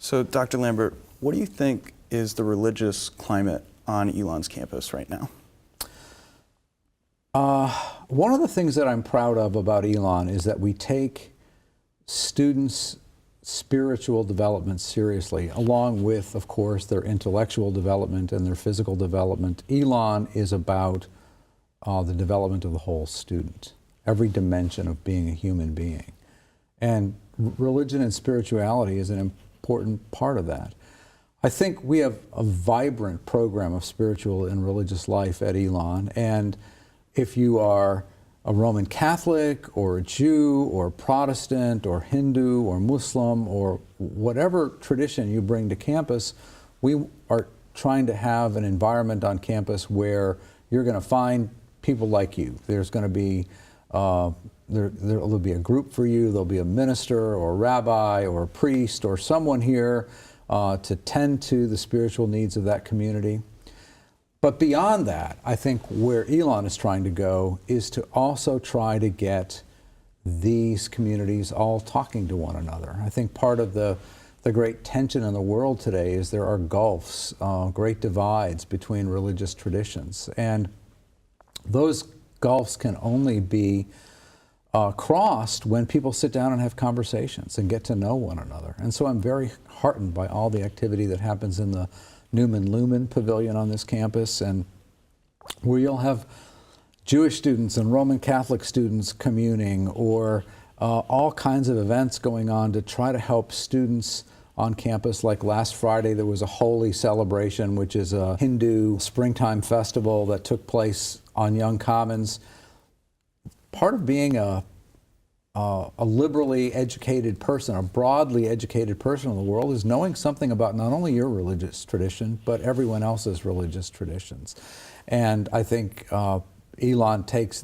So, Dr. Lambert, what do you think is the religious climate on Elon's campus right now? One of the things that I'm proud of about Elon is that we take students' spiritual development seriously, along with, of course, their intellectual development and their physical development. Elon is about the development of the whole student, every dimension of being a human being. And religion and spirituality is an important part of that. I think we have a vibrant program of spiritual and religious life at Elon, and if you are a Roman Catholic or a Jew or Protestant or Hindu or Muslim or whatever tradition you bring to campus, we are trying to have an environment on campus where you're going to find people like you. There's going to be there'll be a group for you. There'll be a minister or a rabbi or a priest or someone here to tend to the spiritual needs of that community. But beyond that, I think where Elon is trying to go is to also try to get these communities all talking to one another. I think part of the great tension in the world today is there are gulfs, great divides between religious traditions. And those gulfs can only be crossed when people sit down and have conversations and get to know one another. And so I'm very heartened by all the activity that happens in the Newman Lumen Pavilion on this campus, and where you'll have Jewish students and Roman Catholic students communing, or all kinds of events going on to try to help students on campus. Like last Friday, there was a Holi celebration, which is a Hindu springtime festival that took place on Young Commons. Part of being a liberally educated person, a broadly educated person in the world, is knowing something about not only your religious tradition, but everyone else's religious traditions. And I think Elon takes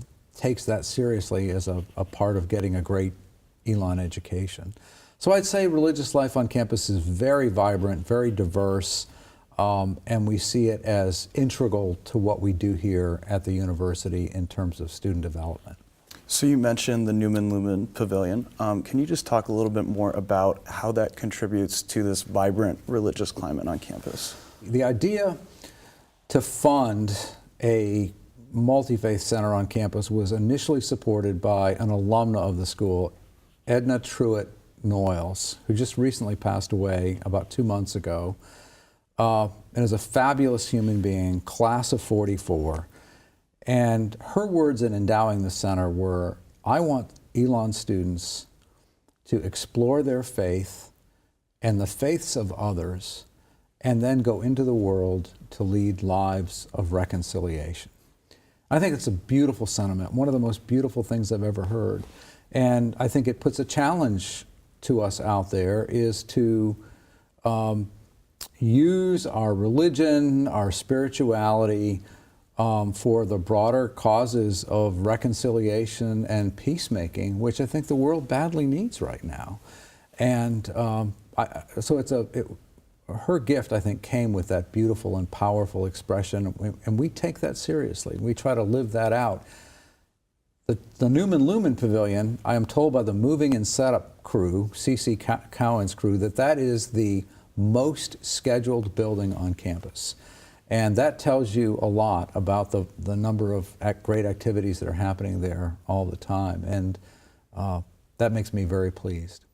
that seriously as a part of getting a great Elon education. So I'd say religious life on campus is very vibrant, very diverse, and we see it as integral to what we do here at the university in terms of student development. So you mentioned the Newman Lumen Pavilion. Can you just talk a little bit more about how that contributes to this vibrant religious climate on campus? The idea to fund a multi-faith center on campus was initially supported by an alumna of the school, Edna Truitt Noyles, who just recently passed away about 2 months ago, and is a fabulous human being, class of '44. And her words in endowing the center were, I want Elon students to explore their faith and the faiths of others, and then go into the world to lead lives of reconciliation. I think it's a beautiful sentiment, one of the most beautiful things I've ever heard. And I think it puts a challenge to us out there, is to use our religion, our spirituality, for the broader causes of reconciliation and peacemaking, which I think the world badly needs right now. And her gift, I think, came with that beautiful and powerful expression, and we take that seriously. We try to live that out. The Newman Lumen Pavilion, I am told by the moving and setup crew, C.C. Cowan's crew, that is the most scheduled building on campus. And that tells you a lot about the number of great activities that are happening there all the time. And that makes me very pleased.